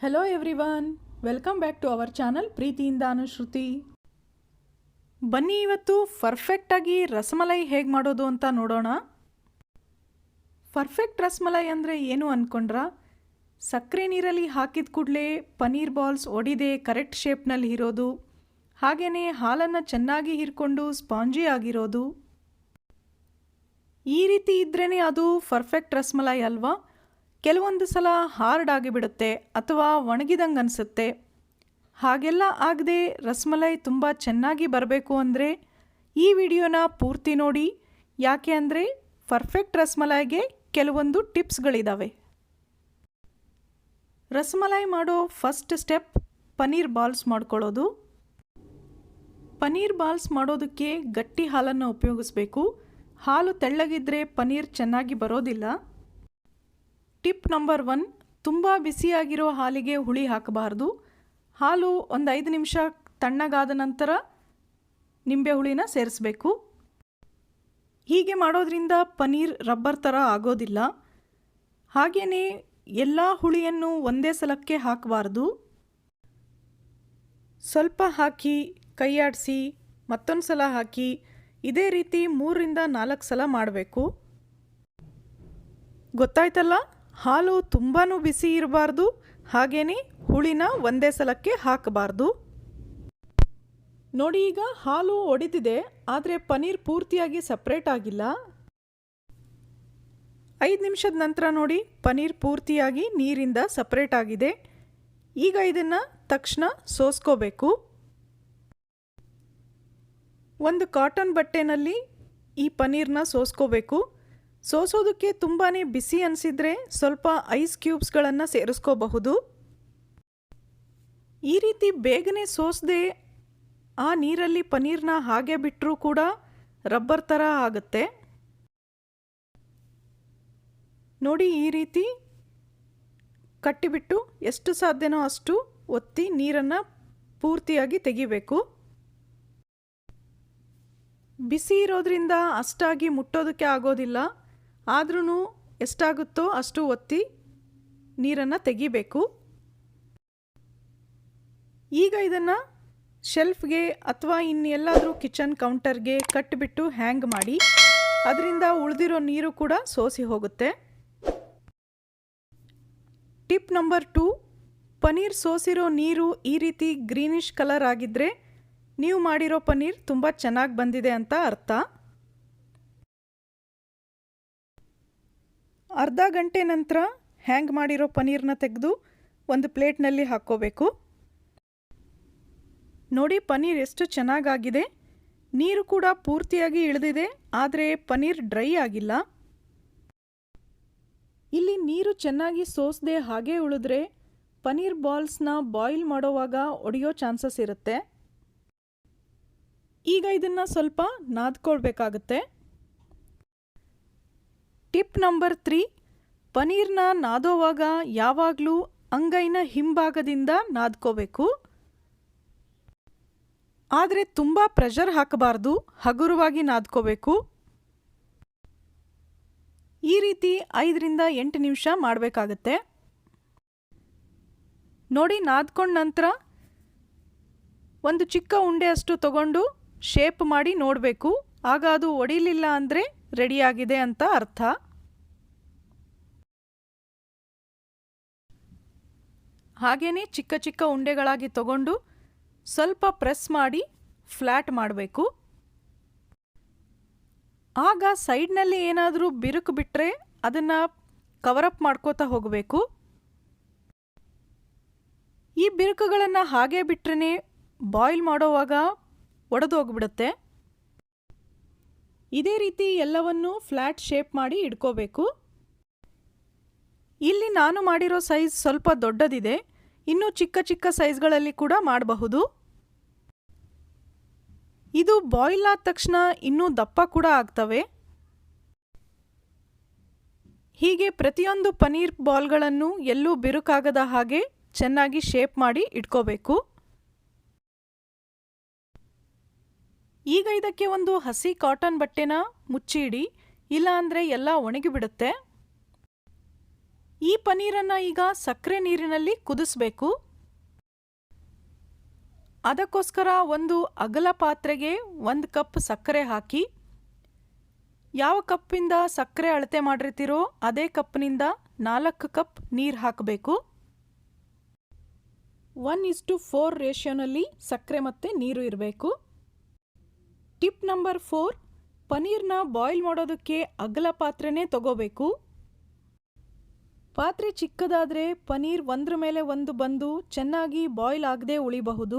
Hello everyone, welcome back to our channel ಪ್ರೀತಿಯಿಂದ ಅನುಶ್ರುತಿ. ಬನ್ನಿ ಇವತ್ತು ಪರ್ಫೆಕ್ಟಾಗಿ ರಸಮಲೈ ಹೇಗೆ ಮಾಡೋದು ಅಂತ ನೋಡೋಣ. ಪರ್ಫೆಕ್ಟ್ ರಸಮಲೈ ಅಂದರೆ ಏನು ಅಂದ್ಕೊಂಡ್ರಾ? ಸಕ್ಕರೆ ನೀರಲ್ಲಿ ಹಾಕಿದ ಕೂಡಲೇ ಪನ್ನೀರ್ ಬಾಲ್ಸ್ ಒಡಿದೆ ಕರೆಕ್ಟ್ ಶೇಪ್ನಲ್ಲಿ ಇರೋದು, ಹಾಗೆಯೇ ಹಾಲನ್ನು ಚೆನ್ನಾಗಿ ಹೀರ್ಕೊಂಡು ಸ್ಪಾಂಜಿ ಆಗಿರೋದು. ಈ ರೀತಿ ಇದ್ರೇ ಅದು ಪರ್ಫೆಕ್ಟ್ ರಸಮಲೈ ಅಲ್ವಾ? ಕೆಲವೊಂದು ಸಲ ಹಾರ್ಡ್ ಆಗಿಬಿಡುತ್ತೆ ಅಥವಾ ಒಣಗಿದಂಗೆ ಅನಿಸುತ್ತೆ. ಹಾಗೆಲ್ಲ ಆಗದೆ ರಸಮಲೈ ತುಂಬ ಚೆನ್ನಾಗಿ ಬರಬೇಕು ಅಂದರೆ ಈ ವಿಡಿಯೋನ ಪೂರ್ತಿ ನೋಡಿ. ಯಾಕೆ ಅಂದರೆ ಪರ್ಫೆಕ್ಟ್ ರಸಮಲೈಗೆ ಕೆಲವೊಂದು ಟಿಪ್ಸ್ಗಳಿದ್ದಾವೆ. ರಸಮಲೈ ಮಾಡೋ ಫಸ್ಟ್ ಸ್ಟೆಪ್ ಪನ್ನೀರ್ ಬಾಲ್ಸ್ ಮಾಡ್ಕೊಳ್ಳೋದು. ಪನ್ನೀರ್ ಬಾಲ್ಸ್ ಮಾಡೋದಕ್ಕೆ ಗಟ್ಟಿ ಹಾಲನ್ನು ಉಪಯೋಗಿಸಬೇಕು. ಹಾಲು ತೆಳ್ಳಗಿದ್ರೆ ಪನ್ನೀರ್ ಚೆನ್ನಾಗಿ ಬರೋದಿಲ್ಲ. ಟಿಪ್ ನಂಬರ್ 1, ತುಂಬ ಬಿಸಿಯಾಗಿರೋ ಹಾಲಿಗೆ ಹುಳಿ ಹಾಕಬಾರ್ದು. ಹಾಲು ಒಂದು 5 ನಿಮಿಷ ತಣ್ಣಗಾದ ನಂತರ ನಿಂಬೆ ಹುಳಿನ ಸೇರಿಸಬೇಕು. ಹೀಗೆ ಮಾಡೋದ್ರಿಂದ ಪನ್ನೀರ್ ರಬ್ಬರ್ ಥರ ಆಗೋದಿಲ್ಲ. ಹಾಗೆಯೇ ಎಲ್ಲ ಹುಳಿಯನ್ನು ಒಂದೇ ಸಲಕ್ಕೆ ಹಾಕಬಾರ್ದು. ಸ್ವಲ್ಪ ಹಾಕಿ ಕೈಯಾಡಿಸಿ ಮತ್ತೊಂದು ಸಲ ಹಾಕಿ, ಇದೇ ರೀತಿ 3 ರಿಂದ 4 ಸಲ ಮಾಡಬೇಕು. ಗೊತ್ತಾಯ್ತಲ್ಲ? ಹಾಲು ತುಂಬಾ ಬಿಸಿ ಇರಬಾರ್ದು, ಹಾಗೆಯೇ ಹುಳಿನ ಒಂದೇ ಸಲಕ್ಕೆ ಹಾಕಬಾರ್ದು. ನೋಡಿ, ಈಗ ಹಾಲು ಒಡೆದಿದೆ, ಆದರೆ ಪನ್ನೀರ್ ಪೂರ್ತಿಯಾಗಿ ಸಪ್ರೇಟ್ ಆಗಿಲ್ಲ. 5 ನಿಮಿಷದ ನಂತರ ನೋಡಿ, ಪನ್ನೀರ್ ಪೂರ್ತಿಯಾಗಿ ನೀರಿಂದ ಸಪ್ರೇಟ್ ಆಗಿದೆ. ಈಗ ಇದನ್ನು ತಕ್ಷಣ ಸೋಸ್ಕೋಬೇಕು. ಒಂದು ಕಾಟನ್ ಬಟ್ಟೆನಲ್ಲಿ ಈ ಪನ್ನೀರ್ನ ಸೋಸ್ಕೋಬೇಕು. ಸೋಸೋದಕ್ಕೆ ತುಂಬಾ ಬಿಸಿ ಅನಿಸಿದರೆ ಸ್ವಲ್ಪ ಐಸ್ ಕ್ಯೂಬ್ಸ್ಗಳನ್ನು ಸೇರಿಸ್ಕೋಬಹುದು. ಈ ರೀತಿ ಬೇಗನೆ ಸೋಸದೆ ಆ ನೀರಲ್ಲಿ ಪನ್ನೀರ್ನ ಹಾಗೆ ಬಿಟ್ಟರೂ ಕೂಡ ರಬ್ಬರ್ ಥರ ಆಗುತ್ತೆ. ನೋಡಿ, ಈ ರೀತಿ ಕಟ್ಟಿಬಿಟ್ಟು ಎಷ್ಟು ಸಾಧ್ಯನೋ ಅಷ್ಟು ಒತ್ತಿ ನೀರನ್ನು ಪೂರ್ತಿಯಾಗಿ ತೆಗಿಬೇಕು. ಬಿಸಿ ಇರೋದ್ರಿಂದ ಅಷ್ಟಾಗಿ ಮುಟ್ಟೋದಕ್ಕೆ ಆಗೋದಿಲ್ಲ, ಆದ್ರೂ ಎಷ್ಟಾಗುತ್ತೋ ಅಷ್ಟು ಒತ್ತಿ ನೀರನ್ನು ತೆಗಿಬೇಕು. ಈಗ ಇದನ್ನು ಶೆಲ್ಫ್ಗೆ ಅಥವಾ ಇನ್ನೆಲ್ಲಾದರೂ ಕಿಚನ್ ಕೌಂಟರ್ಗೆ ಕಟ್ಟಿಬಿಟ್ಟು ಹ್ಯಾಂಗ್ ಮಾಡಿ. ಅದರಿಂದ ಉಳಿದಿರೋ ನೀರು ಕೂಡ ಸೋಸಿ ಹೋಗುತ್ತೆ. ಟಿಪ್ ನಂಬರ್ 2, ಪನ್ನೀರ್ ಸೋಸಿರೋ ನೀರು ಈ ರೀತಿ ಗ್ರೀನಿಶ್ ಕಲರ್ ಆಗಿದ್ದರೆ ನೀವು ಮಾಡಿರೋ ಪನ್ನೀರ್ ತುಂಬ ಚೆನ್ನಾಗಿ ಬಂದಿದೆ ಅಂತ ಅರ್ಥ. ಅರ್ಧ ಗಂಟೆ ನಂತರ ಹ್ಯಾಂಗ್ ಮಾಡಿರೋ ಪನ್ನೀರ್ನ ತೆಗೆದು ಒಂದು ಪ್ಲೇಟ್ನಲ್ಲಿ ಹಾಕ್ಕೋಬೇಕು. ನೋಡಿ, ಪನ್ನೀರ್ ಎಷ್ಟು ಚೆನ್ನಾಗಾಗಿದೆ. ನೀರು ಕೂಡ ಪೂರ್ತಿಯಾಗಿ ಇಳಿದಿದೆ, ಆದರೆ ಪನ್ನೀರ್ ಡ್ರೈ ಆಗಿಲ್ಲ. ಇಲ್ಲಿ ನೀರು ಚೆನ್ನಾಗಿ ಸೋಸದೆ ಹಾಗೆ ಉಳಿದ್ರೆ ಪನ್ನೀರ್ ಬಾಲ್ಸ್ನ ಬಾಯ್ಲ್ ಮಾಡೋವಾಗ ಒಡೆಯೋ ಚಾನ್ಸಸ್ ಇರುತ್ತೆ. ಈಗ ಇದನ್ನು ಸ್ವಲ್ಪ ನಾದ್ಕೊಳ್ಬೇಕಾಗುತ್ತೆ. ಟಿಪ್ ನಂಬರ್ 3, ಪನ್ನೀರ್ನ ನಾದೋವಾಗ ಯಾವಾಗಲೂ ಅಂಗೈನ ಹಿಂಭಾಗದಿಂದ ನಾದ್ಕೋಬೇಕು. ಆದರೆ ತುಂಬ ಪ್ರೆಷರ್ ಹಾಕಬಾರ್ದು, ಹಗುರವಾಗಿ ನಾದ್ಕೋಬೇಕು. ಈ ರೀತಿ 5 ರಿಂದ 8 ನಿಮಿಷ ಮಾಡಬೇಕಾಗತ್ತೆ. ನೋಡಿ, ನಾದ್ಕೊಂಡ ನಂತರ ಒಂದು ಚಿಕ್ಕ ಉಂಡೆ ಅಷ್ಟು ತಗೊಂಡು ಶೇಪ್ ಮಾಡಿ ನೋಡಬೇಕು. ಆಗ ಅದು ಒಡಿಲಿಲ್ಲ ಅಂದರೆ ರೆಡಿಯಾಗಿದೆ ಅಂತ ಅರ್ಥ. ಹಾಗೆಯೇ ಚಿಕ್ಕ ಚಿಕ್ಕ ಉಂಡೆಗಳಾಗಿ ತಗೊಂಡು ಸ್ವಲ್ಪ ಪ್ರೆಸ್ ಮಾಡಿ ಫ್ಲ್ಯಾಟ್ ಮಾಡಬೇಕು. ಆಗ ಸೈಡ್ನಲ್ಲಿ ಏನಾದರೂ ಬಿರುಕು ಬಿಟ್ಟರೆ ಅದನ್ನು ಕವರಪ್ ಮಾಡ್ಕೋತಾ ಹೋಗಬೇಕು. ಈ ಬಿರುಕುಗಳನ್ನು ಹಾಗೆ ಬಿಟ್ರೇ ಬಾಯ್ಲ್ ಮಾಡೋವಾಗ ಒಡೆದೋಗ್ಬಿಡುತ್ತೆ. ಇದೇ ರೀತಿ ಎಲ್ಲವನ್ನೂ ಫ್ಲ್ಯಾಟ್ ಶೇಪ್ ಮಾಡಿ ಇಟ್ಕೋಬೇಕು. ಇಲ್ಲಿ ನಾನು ಮಾಡಿರೋ ಸೈಜ್ ಸ್ವಲ್ಪ ದೊಡ್ಡದಿದೆ, ಇನ್ನೂ ಚಿಕ್ಕ ಚಿಕ್ಕ ಸೈಜ್ಗಳಲ್ಲಿ ಕೂಡ ಮಾಡಬಹುದು. ಇದು ಬಾಯ್ಲ್ ಆದ ತಕ್ಷಣ ಇನ್ನೂ ದಪ್ಪ ಕೂಡ ಆಗ್ತವೆ. ಹೀಗೆ ಪ್ರತಿಯೊಂದು ಪನ್ನೀರ್ ಬಾಲ್ಗಳನ್ನು ಎಲ್ಲೂ ಬಿರುಕಾಗದ ಹಾಗೆ ಚೆನ್ನಾಗಿ ಶೇಪ್ ಮಾಡಿ ಇಟ್ಕೋಬೇಕು. ಈಗ ಇದಕ್ಕೆ ಒಂದು ಹಸಿ ಕಾಟನ್ ಬಟ್ಟೆನ ಮುಚ್ಚಿ ಇಡಿ, ಇಲ್ಲ ಅಂದರೆ ಎಲ್ಲ ಒಣಗಿಬಿಡುತ್ತೆ. ಈ ಪನ್ನೀರನ್ನು ಈಗ ಸಕ್ಕರೆ ನೀರಿನಲ್ಲಿ ಕುದಿಸಬೇಕು. ಅದಕ್ಕೋಸ್ಕರ ಒಂದು ಅಗಲ ಪಾತ್ರೆಗೆ 1 ಕಪ್ ಸಕ್ಕರೆ ಹಾಕಿ, ಯಾವ ಕಪ್ಪಿಂದ ಸಕ್ಕರೆ ಅಳತೆ ಮಾಡಿರ್ತೀರೋ ಅದೇ ಕಪ್ನಿಂದ 4 ಕಪ್ ನೀರು ಹಾಕಬೇಕು. 1:4 ರೇಷಿಯೋನಲ್ಲಿ ಸಕ್ಕರೆ ಮತ್ತು ನೀರು ಇರಬೇಕು. ಟಿಪ್ ನಂಬರ್ 4, ಪನ್ನೀರ್ನ ಬಾಯ್ಲ್ ಮಾಡೋದಕ್ಕೆ ಅಗಲ ಪಾತ್ರೆನೇ ತಗೋಬೇಕು. ಪಾತ್ರೆ ಚಿಕ್ಕದಾದರೆ ಪನ್ನೀರ್ ಒಂದ್ರ ಮೇಲೆ ಒಂದು ಬಂದು ಚೆನ್ನಾಗಿ ಬಾಯ್ಲ್ ಆಗದೆ ಉಳಿಬಹುದು.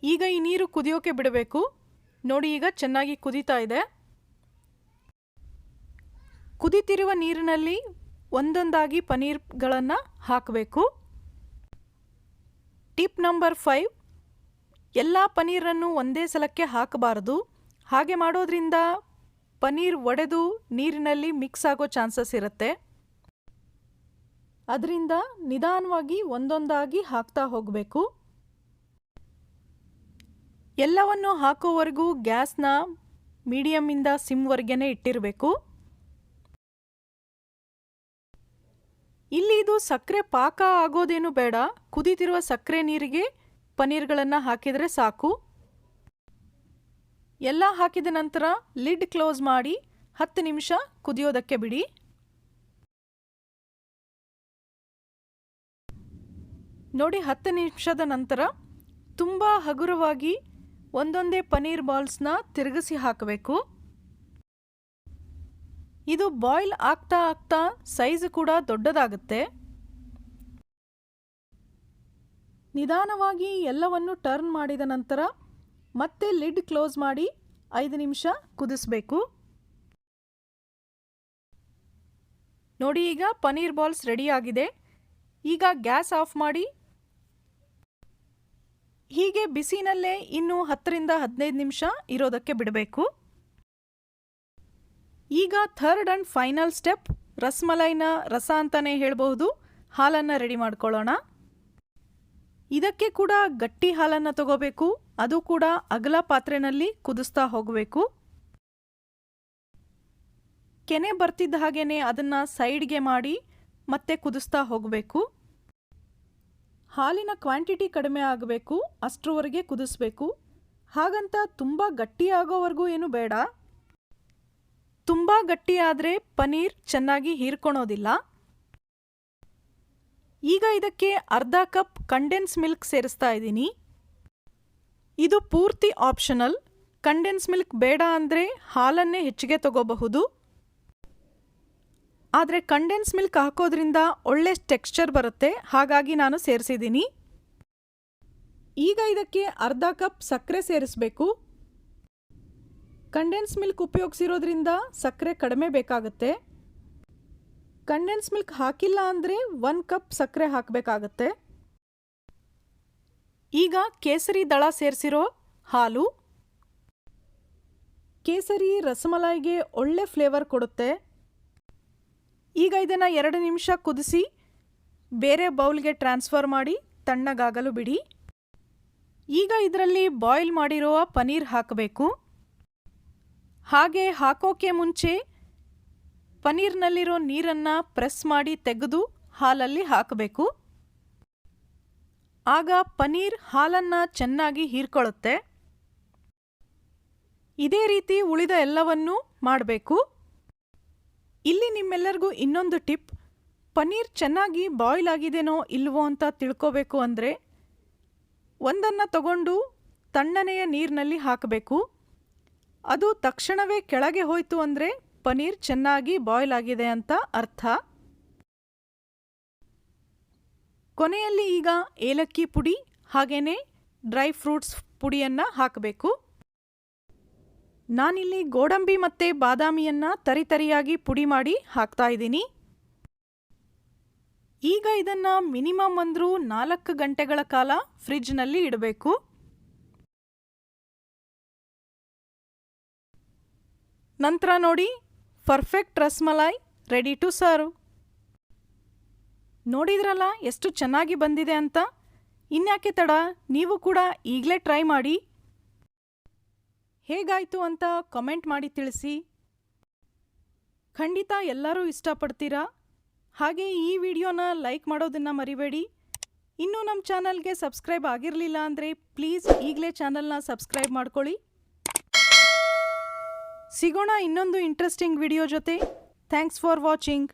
ಈಗ ಈ ನೀರು ಕುದಿಯೋಕೆ ಬಿಡಬೇಕು. ನೋಡಿ, ಈಗ ಚೆನ್ನಾಗಿ ಕುದೀತಾ ಇದೆ. ಕುದೀತಿರುವ ನೀರಿನಲ್ಲಿ ಒಂದೊಂದಾಗಿ ಪನ್ನೀರ್ಗಳನ್ನು ಹಾಕಬೇಕು. ಟಿಪ್ ನಂಬರ್ 5, ಎಲ್ಲ ಪನ್ನೀರನ್ನು ಒಂದೇ ಸಲಕ್ಕೆ ಹಾಕಬಾರದು. ಹಾಗೆ ಮಾಡೋದ್ರಿಂದ ಪನ್ನೀರ್ ಒಡೆದು ನೀರಿನಲ್ಲಿ ಮಿಕ್ಸ್ ಆಗೋ ಚಾನ್ಸಸ್ ಇರುತ್ತೆ. ಅದರಿಂದ ನಿಧಾನವಾಗಿ ಒಂದೊಂದಾಗಿ ಹಾಕ್ತಾ ಹೋಗಬೇಕು. ಎಲ್ಲವನ್ನು ಹಾಕೋವರೆಗೂ ಗ್ಯಾಸ್ನ ಮೀಡಿಯಮ್ಮಿಂದ ಸಿಮ್ವರೆಗೇ ಇಟ್ಟಿರಬೇಕು. ಇಲ್ಲಿ ಇದು ಸಕ್ಕರೆ ಪಾಕ ಆಗೋದೇನು ಬೇಡ. ಕುದೀತಿರುವ ಸಕ್ಕರೆ ನೀರಿಗೆ ಪನ್ನೀರ್ಗಳನ್ನು ಹಾಕಿದರೆ ಸಾಕು. ಎಲ್ಲ ಹಾಕಿದ ನಂತರ ಲಿಡ್ ಕ್ಲೋಸ್ ಮಾಡಿ 10 ನಿಮಿಷ ಕುದಿಯೋದಕ್ಕೆ ಬಿಡಿ. ನೋಡಿ, 10 ನಿಮಿಷದ ನಂತರ ತುಂಬ ಹಗುರವಾಗಿ ಒಂದೊಂದೇ ಪನ್ನೀರ್ ಬಾಲ್ಸ್ನ ತಿರುಗಿಸಿ ಹಾಕಬೇಕು. ಇದು ಬಾಯ್ಲ್ ಆಗ್ತಾ ಆಗ್ತಾ ಸೈಜ್ ಕೂಡ ದೊಡ್ಡದಾಗುತ್ತೆ. ನಿಧಾನವಾಗಿ ಎಲ್ಲವನ್ನು ಟರ್ನ್ ಮಾಡಿದ ನಂತರ ಮತ್ತೆ ಲಿಡ್ ಕ್ಲೋಸ್ ಮಾಡಿ 5 ನಿಮಿಷ ಕುದಿಸಬೇಕು. ನೋಡಿ, ಈಗ ಪನ್ನೀರ್ ಬಾಲ್ಸ್ ರೆಡಿ ಆಗಿದೆ. ಈಗ ಗ್ಯಾಸ್ ಆಫ್ ಮಾಡಿ ಹೀಗೆ ಬಿಸಿನಲ್ಲೇ ಇನ್ನೂ 10 ರಿಂದ 15 ನಿಮಿಷ ಇರೋದಕ್ಕೆ ಬಿಡಬೇಕು. ಈಗ ಥರ್ಡ್ ಆ್ಯಂಡ್ ಫೈನಲ್ ಸ್ಟೆಪ್, ರಸ್ಮಲೈನ ರಸ ಅಂತಲೇ ಹೇಳಬಹುದು, ಹಾಲನ್ನು ರೆಡಿ ಮಾಡ್ಕೊಳ್ಳೋಣ. ಇದಕ್ಕೆ ಕೂಡ ಗಟ್ಟಿ ಹಾಲನ್ನು ತಗೋಬೇಕು. ಅದು ಕೂಡ ಅಗಲ ಪಾತ್ರೆಯಲ್ಲಿ ಕುದಿಸ್ತಾ ಹೋಗಬೇಕು. ಕೆನೆ ಬರ್ತಿದ್ದ ಹಾಗೇನೆ ಅದನ್ನು ಸೈಡ್ಗೆ ಮಾಡಿ ಮತ್ತೆ ಕುದಿಸ್ತಾ ಹೋಗಬೇಕು. ಹಾಲಿನ ಕ್ವಾಂಟಿಟಿ ಕಡಿಮೆ ಆಗಬೇಕು, ಅಷ್ಟರವರೆಗೆ ಕುದಿಸ್ಬೇಕು. ಹಾಗಂತ ತುಂಬ ಗಟ್ಟಿಯಾಗೋವರೆಗೂ ಏನು ಬೇಡ. ತುಂಬ ಗಟ್ಟಿಯಾದರೆ ಪನ್ನೀರ್ ಚೆನ್ನಾಗಿ ಹೀರ್ಕೊಳೋದಿಲ್ಲ. ಈಗ ಇದಕ್ಕೆ ಅರ್ಧ ಕಪ್ ಕಂಡೆನ್ಸ್ ಮಿಲ್ಕ್ ಸೇರಿಸ್ತಾ ಇದ್ದೀನಿ. ಇದು ಪೂರ್ತಿ ಆಪ್ಷನಲ್. ಕಂಡೆನ್ಸ್ ಮಿಲ್ಕ್ ಬೇಡ ಅಂದರೆ ಹಾಲನ್ನೇ ಹೆಚ್ಚಿಗೆ ತಗೋಬಹುದು. ಆದರೆ ಕಂಡೆನ್ಸ್ ಮಿಲ್ಕ್ ಹಾಕೋದ್ರಿಂದ ಒಳ್ಳೆ ಟೆಕ್ಸ್ಚರ್ ಬರುತ್ತೆ, ಹಾಗಾಗಿ ನಾನು ಸೇರಿಸಿದ್ದೀನಿ. ಈಗ ಇದಕ್ಕೆ ಅರ್ಧ ಕಪ್ ಸಕ್ಕರೆ ಸೇರಿಸಬೇಕು. ಕಂಡೆನ್ಸ್ ಮಿಲ್ಕ್ ಉಪಯೋಗಿಸಿರೋದ್ರಿಂದ ಸಕ್ಕರೆ ಕಡಿಮೆ ಬೇಕಾಗುತ್ತೆ. ಕಂಡೆನ್ಸ್ ಮಿಲ್ಕ್ ಹಾಕಿಲ್ಲ ಅಂದರೆ 1 ಕಪ್ ಸಕ್ಕರೆ ಹಾಕಬೇಕಾಗತ್ತೆ. ಈಗ ಕೇಸರಿ ದಳ ಸೇರಿಸಿರೋ ಹಾಲು. ಕೇಸರಿ ರಸಮಲಾಯಿಗೆ ಒಳ್ಳೆ ಫ್ಲೇವರ್ ಕೊಡುತ್ತೆ. ಈಗ ಇದನ್ನು 2 ನಿಮಿಷ ಕುದಿಸಿ ಬೇರೆ ಬೌಲ್ಗೆ ಟ್ರಾನ್ಸ್ಫರ್ ಮಾಡಿ ತಣ್ಣಗಾಗಲು ಬಿಡಿ. ಈಗ ಇದರಲ್ಲಿ ಬಾಯ್ಲ್ ಮಾಡಿರುವ ಪನ್ನೀರ್ ಹಾಕಬೇಕು. ಹಾಗೆ ಹಾಕೋಕೆ ಮುಂಚೆ ಪನ್ನೀರ್ನಲ್ಲಿರೋ ನೀರನ್ನು ಪ್ರೆಸ್ ಮಾಡಿ ತೆಗೆದು ಹಾಲಲ್ಲಿ ಹಾಕಬೇಕು. ಆಗ ಪನ್ನೀರ್ ಹಾಲನ್ನು ಚೆನ್ನಾಗಿ ಹೀರ್ಕೊಳ್ಳುತ್ತೆ. ಇದೇ ರೀತಿ ಉಳಿದ ಎಲ್ಲವನ್ನೂ ಮಾಡಬೇಕು. ಇಲ್ಲಿ ನಿಮ್ಮೆಲ್ಲರಿಗೂ ಇನ್ನೊಂದು ಟಿಪ್, ಪನ್ನೀರ್ ಚೆನ್ನಾಗಿ ಬಾಯ್ಲ್ ಆಗಿದೆನೋ ಇಲ್ವೋ ಅಂತ ತಿಳ್ಕೋಬೇಕು ಅಂದರೆ ಒಂದನ್ನು ತಗೊಂಡು ತಣ್ಣನೆಯ ನೀರಿನಲ್ಲಿ ಹಾಕಬೇಕು. ಅದು ತಕ್ಷಣವೇ ಕೆಳಗೆ ಹೋಯಿತು ಅಂದರೆ ಪನ್ನೀರ್ ಚೆನ್ನಾಗಿ ಬಾಯ್ಲ್ ಆಗಿದೆ ಅಂತ ಅರ್ಥ. ಕೊನೆಯಲ್ಲಿ ಈಗ ಏಲಕ್ಕಿ ಪುಡಿ ಹಾಗೆಯೇ ಡ್ರೈ ಫ್ರೂಟ್ಸ್ ಪುಡಿಯನ್ನು ಹಾಕಬೇಕು. ನಾನಿಲ್ಲಿ ಗೋಡಂಬಿ ಮತ್ತು ಬಾದಾಮಿಯನ್ನು ತರಿತರಿಯಾಗಿ ಪುಡಿ ಮಾಡಿ ಹಾಕ್ತಾ ಇದ್ದೀನಿ. ಈಗ ಇದನ್ನು ಮಿನಿಮಮ್ ಅಂದರೂ 4 ಗಂಟೆಗಳ ಕಾಲ ಫ್ರಿಡ್ಜ್ನಲ್ಲಿ ಇಡಬೇಕು. ನಂತರ ನೋಡಿ, perfect rasmalai ready to serve. ನೋಡಿದ್ರಲ್ಲ ಎಷ್ಟು ಚೆನ್ನಾಗಿ ಬಂದಿದೆ ಅಂತ. ಇನ್ಯಾಕೆ ತಡ, ನೀವು ಕೂಡ ಈಗಲೇ ಟ್ರೈ ಮಾಡಿ. ಹೇಗಾಯಿತು ಅಂತ ಕಮೆಂಟ್ ಮಾಡಿ ತಿಳಿಸಿ. ಖಂಡಿತ ಎಲ್ಲರೂ ಇಷ್ಟಪಡ್ತೀರಾ. ಹಾಗೆ ಈ ವಿಡಿಯೋನ ಲೈಕ್ ಮಾಡೋದನ್ನು ಮರಿಬೇಡಿ. ಇನ್ನೂ ನಮ್ಮ ಚಾನಲ್ಗೆ ಸಬ್ಸ್ಕ್ರೈಬ್ ಆಗಿರಲಿಲ್ಲ ಅಂದರೆ ಪ್ಲೀಸ್ ಈಗಲೇ ಚಾನಲ್ನ ಸಬ್ಸ್ಕ್ರೈಬ್ ಮಾಡ್ಕೊಳ್ಳಿ. ಸಿಗೋಣ ಇನ್ನೊಂದು ಇಂಟ್ರೆಸ್ಟಿಂಗ್ ವಿಡಿಯೋ ಜೊತೆ. Thanks for watching.